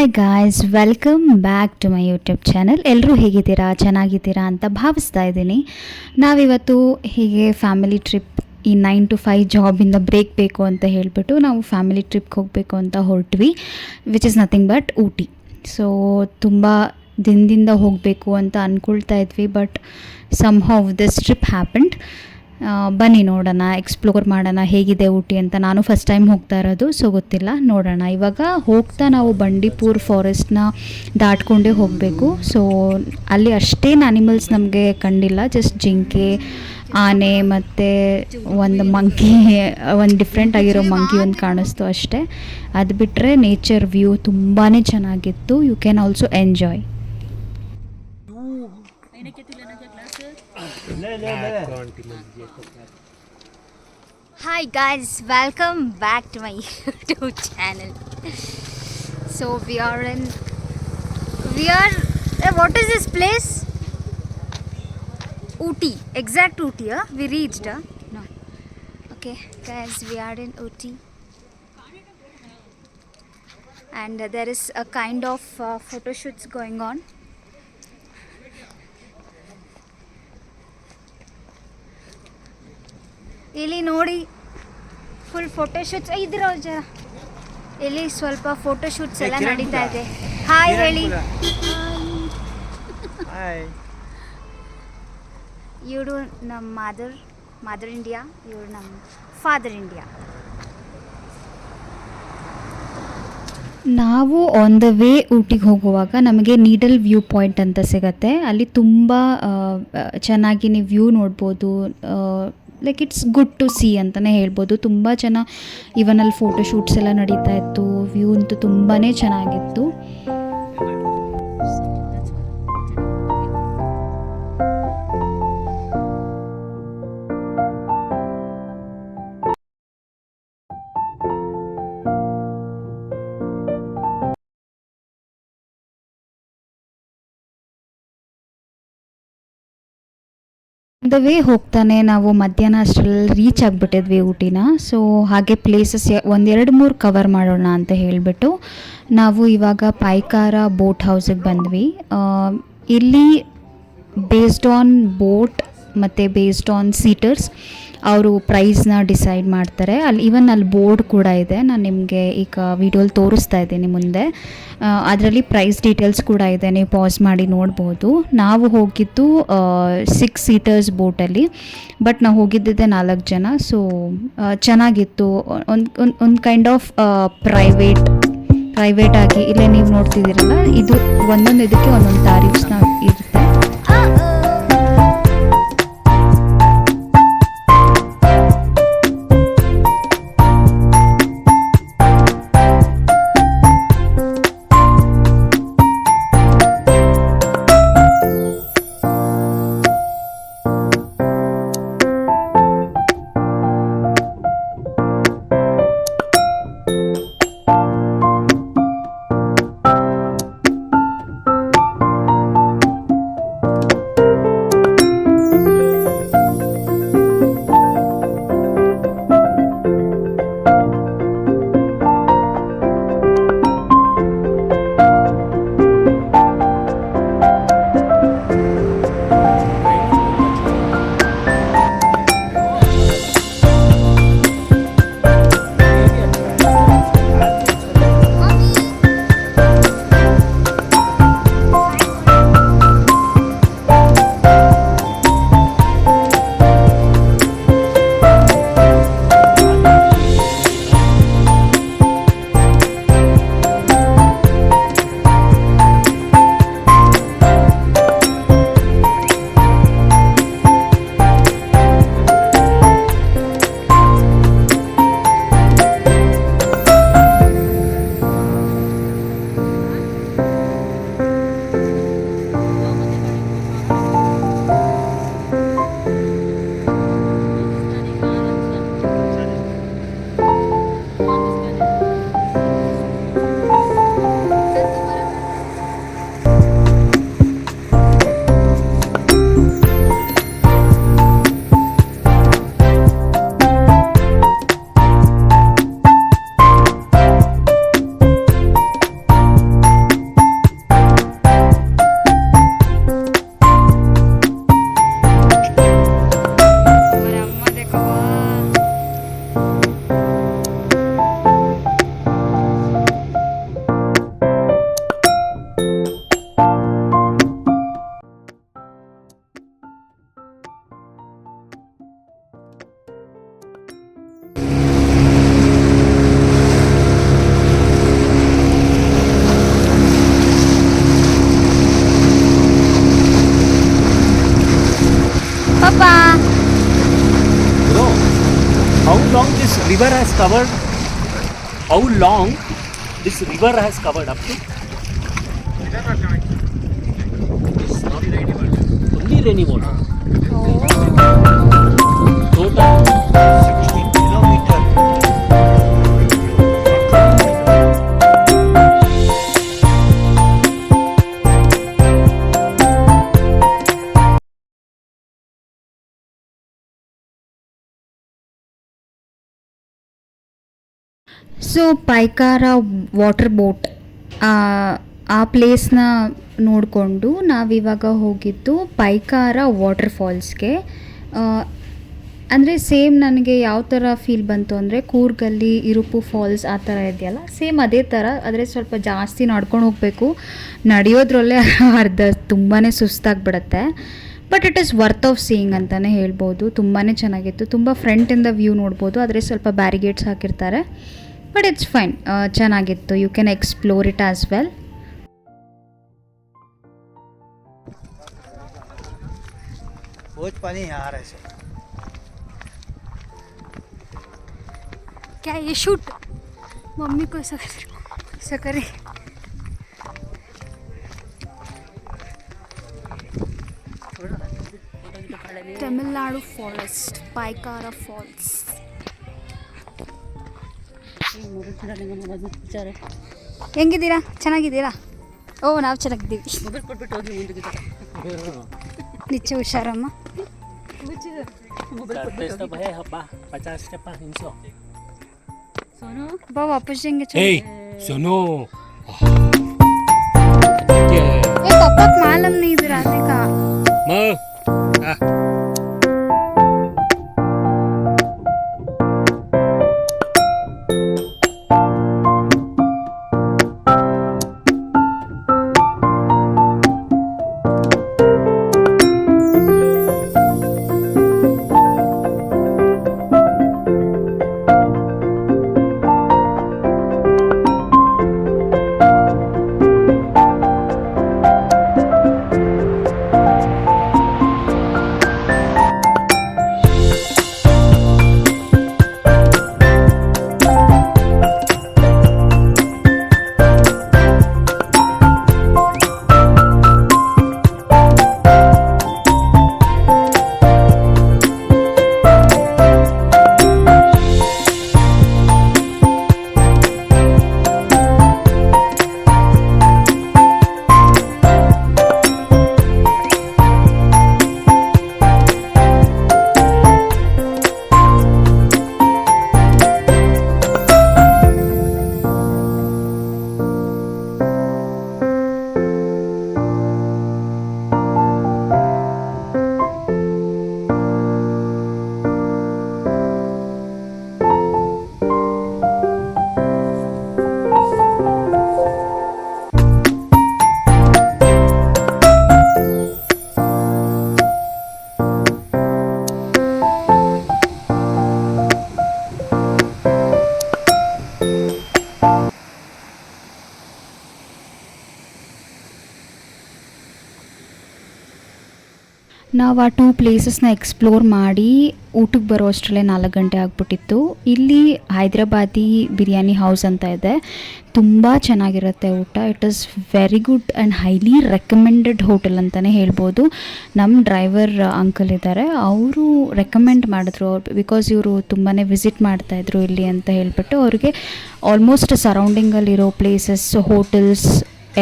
Hi guys, welcome back to my YouTube channel. ಎಲ್ಲರೂ ಹೇಗಿದ್ದೀರಾ, ಚೆನ್ನಾಗಿದ್ದೀರಾ ಅಂತ ಭಾವಿಸ್ತಾ ಇದ್ದೀನಿ. ನಾವಿವತ್ತು ಹೀಗೆ ಫ್ಯಾಮಿಲಿ ಟ್ರಿಪ್, ಈ 9 to 5 ಜಾಬಿಂದ ಬ್ರೇಕ್ ಬೇಕು ಅಂತ ಹೇಳಿಬಿಟ್ಟು ನಾವು ಫ್ಯಾಮಿಲಿ ಟ್ರಿಪ್ಗೆ ಹೋಗಬೇಕು ಅಂತ ಹೊರಟ್ವಿ, which is nothing but Ooty. So ತುಂಬ ದಿನದಿಂದ ಹೋಗಬೇಕು ಅಂತ ಅಂದ್ಕೊಳ್ತಾ ಇದ್ವಿ, but somehow this trip happened. ಬನ್ನಿ ನೋಡೋಣ, ಎಕ್ಸ್ಪ್ಲೋರ್ ಮಾಡೋಣ ಹೇಗಿದೆ ಊಟಿ ಅಂತ. ನಾನು ಫಸ್ಟ್ ಟೈಮ್ ಹೋಗ್ತಾ ಇರೋದು, ಸೊ ಗೊತ್ತಿಲ್ಲ, ನೋಡೋಣ. ಇವಾಗ ಹೋಗ್ತಾ ನಾವು ಬಂಡೀಪುರ್ ಫಾರೆಸ್ಟ್ನ ದಾಟ್ಕೊಂಡೇ ಹೋಗಬೇಕು. ಸೊ ಅಲ್ಲಿ ಅಷ್ಟೇನು ಅನಿಮಲ್ಸ್ ನಮಗೆ ಕಂಡಿಲ್ಲ, ಜಸ್ಟ್ ಜಿಂಕೆ, ಆನೆ ಮತ್ತು ಒಂದು ಮಂಕಿ, ಒಂದು ಡಿಫ್ರೆಂಟ್ ಆಗಿರೋ ಮಂಕಿ ಒಂದು ಕಾಣಿಸ್ತು ಅಷ್ಟೇ. ಅದು ಬಿಟ್ಟರೆ ನೇಚರ್ ವ್ಯೂ ತುಂಬಾ ಚೆನ್ನಾಗಿತ್ತು. You can also enjoy. Hi guys, welcome back to my YouTube channel. So we are what is this place? Ooty, exact Ooty. We reached. No. Okay guys, we are in Ooty, and there is a kind of photo shoots going on. ಇಲ್ಲಿ ನೋಡಿ, full photoshoots ಇದ್ರ ಜರ. ಇಲ್ಲಿ ಸ್ವಲ್ಪ photoshoots ಎಲ್ಲ ನಡೀತಾ ಇದೆ. Hi ಹೇಳಿ. ಇವರು ನಮ್ಮ ಮದರ್ ಇಂಡಿಯಾ, ಇವರು ನಮ್ಮ ಫಾದರ್ ಇಂಡಿಯಾ. ನಾವು ಆನ್ ದ ವೇ ಊಟಿಗೆ ಹೋಗುವಾಗ ನಮಗೆ ನೀಡಲ್ ವ್ಯೂ ಪಾಯಿಂಟ್ ಅಂತ ಸಿಗುತ್ತೆ. ಅಲ್ಲಿ ತುಂಬ ಚೆನ್ನಾಗಿ ನೀವು ವ್ಯೂ ನೋಡ್ಬೋದು. Like it's good to see ಅಂತಲೇ ಹೇಳ್ಬೋದು. ತುಂಬ ಜನ ಇವನ್ ಅಲ್ಲಿ ಫೋಟೋಶೂಟ್ಸ್ ಎಲ್ಲ ನಡೀತಾ ಇತ್ತು. ವ್ಯೂ ಅಂತೂ ತುಂಬಾ ಚೆನ್ನಾಗಿತ್ತು. ದ ವೇ ಹೋಗ್ತಾನೆ ನಾವು ಮಧ್ಯಾಹ್ನ ಅಷ್ಟರಲ್ಲಿ ರೀಚ್ ಆಗಿಬಿಟ್ಟಿದ್ವಿ ಊಟಿನ. ಸೊ ಹಾಗೆ ಪ್ಲೇಸಸ್ 1-2-3 ಕವರ್ ಮಾಡೋಣ ಅಂತ ಹೇಳಿಬಿಟ್ಟು ನಾವು ಇವಾಗ ಪಾಯ್ಕಾರ ಬೋಟ್ ಹೌಸಿಗೆ ಬಂದ್ವಿ. ಇಲ್ಲಿ ಬೇಸ್ಡ್ ಆನ್ ಬೋಟ್ ಮತ್ತು ಬೇಸ್ಡ್ ಆನ್ ಸೀಟರ್ಸ್ ಅವರು ಪ್ರೈಸ್ನ ಡಿಸೈಡ್ ಮಾಡ್ತಾರೆ. ಅಲ್ಲಿ ಬೋರ್ಡ್ ಕೂಡ ಇದೆ, ನಾನು ನಿಮಗೆ ಈಗ ವಿಡಿಯೋಲಿ ತೋರಿಸ್ತಾ ಇದ್ದೀನಿ ಮುಂದೆ. ಅದರಲ್ಲಿ ಪ್ರೈಸ್ ಡೀಟೇಲ್ಸ್ ಕೂಡ ಇದೆ, ನೀವು ಪಾಸ್ ಮಾಡಿ ನೋಡ್ಬೋದು. ನಾವು ಹೋಗಿದ್ದು 6 ಸೀಟರ್ಸ್ ಬೋಟಲ್ಲಿ, ಬಟ್ ನಾವು ಹೋಗಿದ್ದಿದ್ದೆ 4 ಜನ. ಸೊ ಚೆನ್ನಾಗಿತ್ತು. ಒಂದು ಕೈಂಡ್ ಆಫ್ ಪ್ರೈವೇಟ್ ಆಗಿ ಇಲ್ಲೇ ನೀವು ನೋಡ್ತಿದ್ದೀರಲ್ಲ, ಇದು ಒಂದೊಂದು ಇದಕ್ಕೆ ಒಂದೊಂದು ತಾರೀಫ್ಸ್ನ ಇರುತ್ತೆ. long this river has covered? How long this river has covered up to? It's not rainy water. Only rainy water. Total 60 kilometers. So Pykara water boat ಆ ಪ್ಲೇಸ್ನ ನೋಡಿಕೊಂಡು ನಾವಿವಾಗ ಹೋಗಿದ್ದು ಪೈಕಾರ ವಾಟರ್ ಫಾಲ್ಸ್ಗೆ. ಅಂದರೆ ಸೇಮ್ ನನಗೆ ಯಾವ ಥರ ಫೀಲ್ ಬಂತು ಅಂದರೆ ಕೂರ್ಗಲ್ಲಿ ಇರುಪು ಫಾಲ್ಸ್ ಆ ಥರ ಇದೆಯಲ್ಲ, ಸೇಮ್ ಅದೇ ಥರ. ಆದರೆ ಸ್ವಲ್ಪ ಜಾಸ್ತಿ ನಡ್ಕೊಂಡು ಹೋಗಬೇಕು, ನಡೆಯೋದ್ರಲ್ಲೇ ಅರ್ಧ ತುಂಬಾ ಸುಸ್ತಾಗಿಬಿಡುತ್ತೆ. But it is worth of seeing ಅಂತಲೇ ಹೇಳ್ಬೋದು. ತುಂಬಾ ಚೆನ್ನಾಗಿತ್ತು. ತುಂಬ ಫ್ರಂಟಿಂದ ವ್ಯೂ ನೋಡ್ಬೋದು, ಆದರೆ ಸ್ವಲ್ಪ ಬ್ಯಾರಿಗೇಡ್ಸ್ ಹಾಕಿರ್ತಾರೆ. ಬಟ್ ಇಟ್ಸ್ ಫೈನ್, ಚೆನ್ನಾಗಿತ್ತು. You can explore it as well. पानी आ रहा है क्या ये शूट मम्मी को ऐसा करे. Tamil Nadu forest Pykara falls. ಹೆಂಗಿದ್ದೀರಾ? ಚೆನ್ನಾಗಿದ್ದೀರಾ? ಓ, ನಾವು ಚೆನ್ನಾಗಿದ್ದೀವಿ. ನಿಚ್ಚ ಹುಷಾರಮ್ಮ. ಬಾ ವಾಪಸ್ ಹೆಂಗೆ सुनो पापा मालूम नहीं इधर आने का. ನಾವು ಆ 2 ಪ್ಲೇಸಸ್ನ ಎಕ್ಸ್ಪ್ಲೋರ್ ಮಾಡಿ ಊಟಕ್ಕೆ ಬರೋ ಅಷ್ಟರಲ್ಲೇ 4 ಗಂಟೆ ಆಗಿಬಿಟ್ಟಿತ್ತು. ಇಲ್ಲಿ ಹೈದ್ರಾಬಾದಿ ಬಿರಿಯಾನಿ ಹೌಸ್ ಅಂತ ಇದೆ, ತುಂಬ ಚೆನ್ನಾಗಿರುತ್ತೆ ಊಟ. It is very good and highly recommended hotel ಅಂತಲೇ ಹೇಳ್ಬೋದು. ನಮ್ಮ ಡ್ರೈವರ್ ಅಂಕಲ್ ಇದ್ದಾರೆ, ಅವರು ರೆಕಮೆಂಡ್ ಮಾಡಿದ್ರು. ಬಿಕಾಸ್ ಇವರು ತುಂಬಾ ವಿಸಿಟ್ ಮಾಡ್ತಾಯಿದ್ರು ಇಲ್ಲಿ ಅಂತ ಹೇಳ್ಬಿಟ್ಟು, ಅವ್ರಿಗೆ ಆಲ್ಮೋಸ್ಟ್ ಸರೌಂಡಿಂಗಲ್ಲಿರೋ ಪ್ಲೇಸಸ್, ಹೋಟೆಲ್ಸ್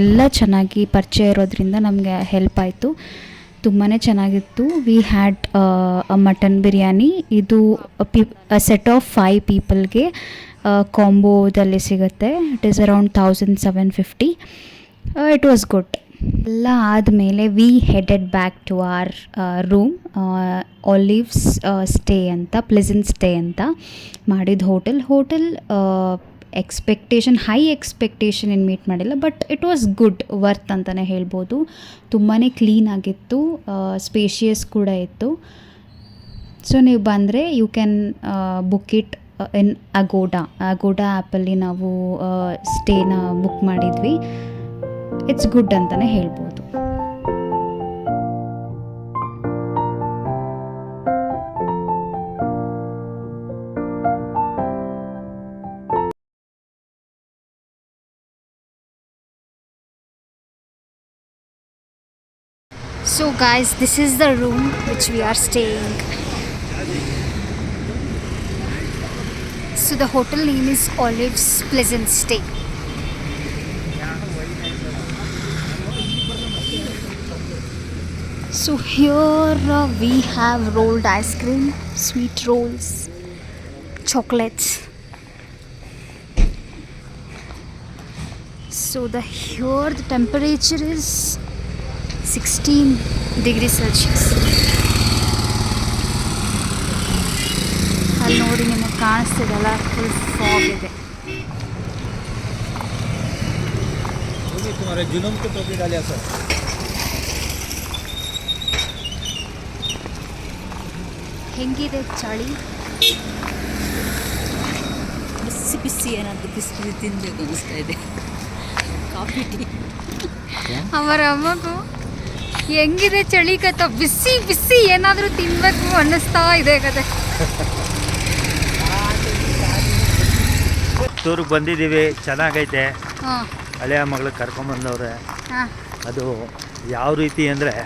ಎಲ್ಲ ಚೆನ್ನಾಗಿ ಪರಿಚಯ ಇರೋದ್ರಿಂದ ನಮಗೆ ಹೆಲ್ಪ್ ಆಯಿತು. ತುಂಬಾ ಚೆನ್ನಾಗಿತ್ತು. We had mutton biryani. ಇದು ಸೆಟ್ ಆಫ್ 5 ಪೀಪಲ್ಗೆ ಕಾಂಬೋದಲ್ಲಿ ಸಿಗುತ್ತೆ. It is around 1750. It was good. ಎಲ್ಲ ಆದಮೇಲೆ we headed back to our room. Olives Stay ಅಂತ, ಪ್ಲೆಸೆಂಟ್ ಸ್ಟೇ ಅಂತ ಮಾಡಿದ ಹೋಟೆಲ್ ಹೈ ಎಕ್ಸ್ಪೆಕ್ಟೇಷನ್ ಏನು ಮೀಟ್ ಮಾಡಿಲ್ಲ, but it was good, worth ಅಂತಲೇ ಹೇಳ್ಬೋದು. ತುಂಬಾ ಕ್ಲೀನಾಗಿತ್ತು, ಸ್ಪೇಷಿಯಸ್ ಕೂಡ ಇತ್ತು. ಸೊ ನೀವು ಬಂದರೆ you can book it in Agoda ಆ್ಯಪಲ್ಲಿ ನಾವು ಸ್ಟೇನ ಬುಕ್ ಮಾಡಿದ್ವಿ. ಇಟ್ಸ್ ಗುಡ್ ಅಂತಲೇ ಹೇಳ್ಬೋದು. So guys, this is the room which we are staying. So the hotel name is Olives Pleasant Stay. So here we have rolled ice cream, sweet rolls, chocolates. So here the temperature is 16 degrees Celsius. ಅಲ್ಲಿ ನೋಡಿ ನಿಮಗೆ ಕಾಣಿಸ್ತಿದೆಲ್ಲ full fog ಇದೆ. तुम्हारे जुनून को टोपी डालिया sir. ಹೆಂಗಿದೆ ಚಳಿ? ಬಿಸಿ ಬಿಸಿ ಏನಾದರೂ ಬಿಸಿ ತಿನ್ನಬೇಕು ಅನಿಸ್ತಾ ಇದೆ. Coffee tea. ಅವರ ಅಮ್ಮಗೂ ಹೆಂಗಿದೆ ಚಳಿ ಕಥ, ಬಿಸಿ ಬಿಸಿ ಏನಾದರೂ ತಿನ್ನಬೇಕು ಅನ್ನಿಸ್ತಾ ಇದೆ ಕತೆ. ಟೂರ್ಗೆ ಬಂದಿದ್ದೀವಿ, ಚೆನ್ನಾಗೈತೆ. ಹಾಂ ಹಳೆಯ ಮಗಳು ಕರ್ಕೊಂಬಂದವ್ರೆ. ಹಾಂ ಅದು ಯಾವ ರೀತಿ ಅಂದರೆ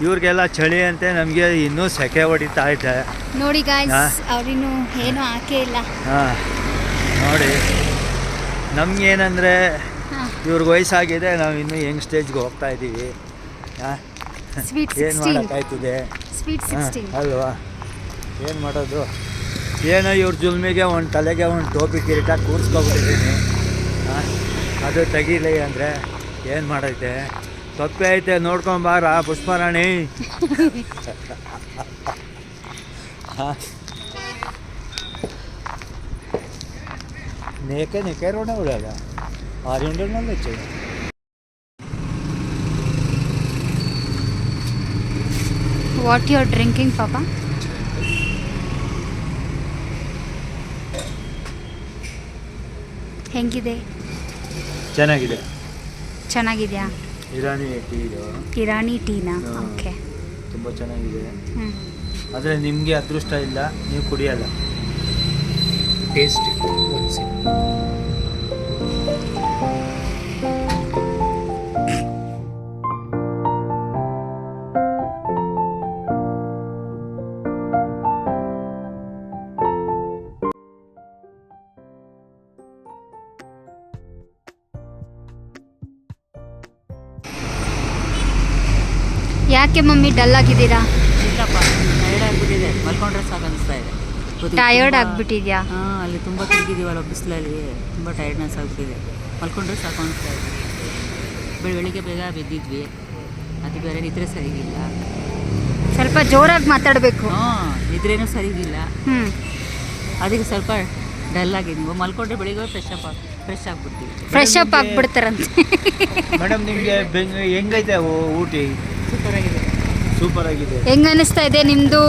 ಇವ್ರಿಗೆಲ್ಲ ಚಳಿ ಅಂತೆ, ನಮಗೆ ಇನ್ನೂ ಸೆಕೆ ಹೊಡಿತಾ ಐತೆ. ನೋಡಿ ಹಾ. ಗಾಯ್ಸ್, ಅವ್ರಿನ್ನೂ ಏನೂ ಹಾಕೇ ಇಲ್ಲ. ಹಾಂ ನೋಡಿ, ನಮಗೇನಂದರೆ ಹಾಂ ಇವ್ರಿಗೆ ವಯಸ್ಸಾಗಿದೆ, ನಾವು ಇನ್ನೂ ಯಂಗ್ ಸ್ಟೇಜ್ಗೆ ಹೋಗ್ತಾ ಇದ್ದೀವಿ. ಹಾಂ ಸ್ವೀಟ್ ಏನು 16 ಮಾಡೋಕ್ಕಾಯ್ತದೆ? ಸ್ವೀಟ್ 16. ಅಲ್ವಾ, ಏನು ಮಾಡೋದು? ಏನೋ ಇವ್ರ ಜುಲ್ಮಿಗೆ ಒಂದು ತಲೆಗೆ ಒಂದು ಟೋಪಿ ಕಿರೀಟ ಕೂರಿಸ್ಕೊಬಿಟ್ಟಿದ್ದೀನಿ. ಅದು ತೆಗೀಲಿ ಅಂದರೆ ಏನು ಮಾಡೈತೆ? ತಪ್ಪೆ ಐತೆ, ನೋಡ್ಕೊಂಬಾರ ಪುಷ್ಪರಾಣಿ. ನೇಕೆ ನೇಕೆ ರೋಣ ಉಡಾಗ 600 వచ్చాయి. What you are drinking, Papa? ಹೆಂಗಿದೆ? ಚೆನ್ನಾಗಿದೆ. ಚೆನ್ನಾಗಿದೆಯಾ? ಇರಾನಿ ಟೀ ಇದು ಇರಾನಿ ಟೀನಾ? ಹಾ. ಓಕೆ. ತುಂಬ ಚೆನ್ನಾಗಿದೆ. ಹ್ಞೂ ಆದರೆ ನಿಮಗೆ ಅದೃಷ್ಟ ಇಲ್ಲ, ನೀವು ಕುಡಿಯಲ್ಲ. ಟೇಸ್ಟ್ ಯಾಕೆ ಮಮ್ಮಿ ಡಲ್ ಆಗಿದ್ದೀರಾ? ಇಲ್ಲಪ್ಪ, ಟಯರ್ಡ್ ಆಗಿಬಿಟ್ಟಿದೆ, ಮಲ್ಕೊಂಡ್ರೆ ಸಾಕು ಅನಿಸ್ತಾ ಇದೆ. ಟಯರ್ಡ್ ಆಗಿಬಿಟ್ಟಿದ್ಯಾ? ಹಾಂ, ಅಲ್ಲಿ ತುಂಬ ತಿರುಗಿದ್ದೀವಲ್ಲ ಬಿಸಿಲಲ್ಲಿ, ತುಂಬ ಟಯರ್ಡ್ನೆಸ್ ಆಗಿಬಿಟ್ಟಿದೆ. ಮಲ್ಕೊಂಡ್ರೆ ಸಾಕು ಅನಿಸ್ತಾ ಇದೆ. ಬೆಳಿಗ್ಗೆ ಬೇಗ ಬಿದ್ದಿದ್ವಿ, ಅದು ಬೇರೆ ನಿದ್ರೆ ಸರಿಗಿಲ್ಲ. ಸ್ವಲ್ಪ ಜೋರಾಗಿ ಮಾತಾಡಬೇಕು. ಹಾಂ, ನಿದ್ರೇನೂ ಸರಿಗಿಲ್ಲ, ಹ್ಞೂ ಅದಕ್ಕೆ ಸ್ವಲ್ಪ ಡಲ್ ಆಗಿದ್ದೀವಿ. ಮಲ್ಕೊಂಡ್ರೆ ಬೆಳಿಗ್ಗೆ ಫ್ರೆಶ್ ಆಗಿಬಿಡ್ತೀವಿ. ಫ್ರೆಶ್ ಅಪ್ ಆಗಿಬಿಡ್ತಾರಂತೆ. ಮೇಡಮ್, ನಿಮಗೆ ಹೆಂಗೈತೆ ಊಟಿ? ಸೂಪರಾಗಿದೆ. ಸೂಪರ್ ಆಗಿದೆ. ಹೆಂಗ ಅನಿಸ್ತಾ ಇದೆ ನಿಮ್ದು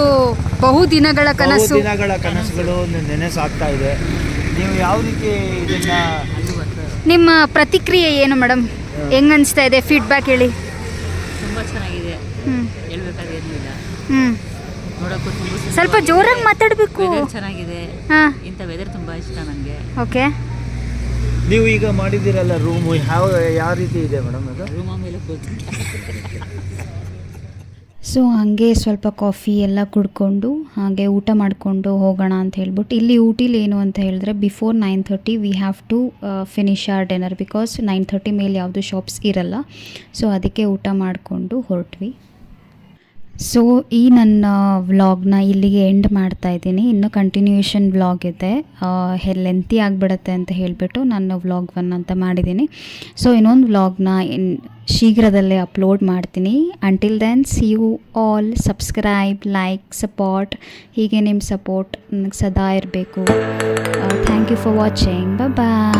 ಬಹು ದಿನಗಳ ಕನಸು? ದಿನಗಳ ಕನಸುಗಳು ನೆನೆಸಾಗ್ತಾ ಇದೆ. ನೀವು ಯಾವ ರೀತಿ ಇದನ್ನ ಅಲ್ಲಿ ಒಂದು ನಿಮ್ಮ ಪ್ರತಿಕ್ರಿಯೆ ಏನು ಮೇಡಮ್? ಹೆಂಗ ಅನಿಸ್ತಾ ಇದೆ? ಫೀಡ್ಬ್ಯಾಕ್ ಹೇಳಿ. ತುಂಬ ಚೆನ್ನಾಗಿದೆ, ಹ್ಞೂ ಹೇಳ್ಬೇಕಾದ್ರೆ ಏನೂ ಇಲ್ಲ. ಹ್ಞೂ ನೋಡೋಕ್ಕೂ ತುಂಬ ಸ್ವಲ್ಪ ಜೋರಾಗಿ ಮಾತಾಡಬೇಕು. ವೆದರ್ ಚೆನ್ನಾಗಿದೆ. ಹಾಂ ಇಂಥ ವೆದರ್ ತುಂಬ ಇಷ್ಟ ನನಗೆ. ಓಕೆ. ನೀವು ಈಗ ಮಾಡಿದ್ದೀರಲ್ಲ ರೂಮು, ಯಾವ ರೀತಿ ಇದೆ ಮೇಡಮ್ ಅದು? ರೂಮ ಮೇಲೆ ಕೂತು ಸೊ ಹಾಗೆ ಸ್ವಲ್ಪ ಕಾಫಿ ಎಲ್ಲ ಕುಡ್ಕೊಂಡು ಹಾಗೆ ಊಟ ಮಾಡಿಕೊಂಡು ಹೋಗೋಣ ಅಂತ ಹೇಳ್ಬಿಟ್ಟು, ಇಲ್ಲಿ ಊಟಿಲಿ ಏನು ಅಂತ ಹೇಳಿದ್ರೆ before 9:30 we have to finish our dinner, because 9:30 ಮೇಲೆ ಯಾವುದು ಶಾಪ್ಸ್ ಇರಲ್ಲ. ಸೊ ಅದಕ್ಕೆ ಊಟ ಮಾಡಿಕೊಂಡು ಹೊರಟ್ವಿ. ಸೊ ಈ ನನ್ನ ವ್ಲಾಗ್ನ ಇಲ್ಲಿಗೆ ಎಂಡ್ ಮಾಡ್ತಾ ಇದ್ದೀನಿ. ಇನ್ನು ಕಂಟಿನ್ಯೂಯೇಷನ್ ವ್ಲಾಗ್ ಇದೆ, ಲೆಂತಿ ಆಗಿಬಿಡುತ್ತೆ ಅಂತ ಹೇಳಿಬಿಟ್ಟು ನಾನು ವ್ಲಾಗ್ 1 ಅಂತ ಮಾಡಿದ್ದೀನಿ. ಸೊ ಇನ್ನೊಂದು ವ್ಲಾಗ್ನ ಶೀಘ್ರದಲ್ಲೇ ಅಪ್ಲೋಡ್ ಮಾಡ್ತೀನಿ. Until then see you all. Subscribe, like, support. ಹೀಗೆ ನಿಮ್ಮ ಸಪೋರ್ಟ್ ನನಗೆ ಸದಾ ಇರಬೇಕು. Thank you for watching. Bye.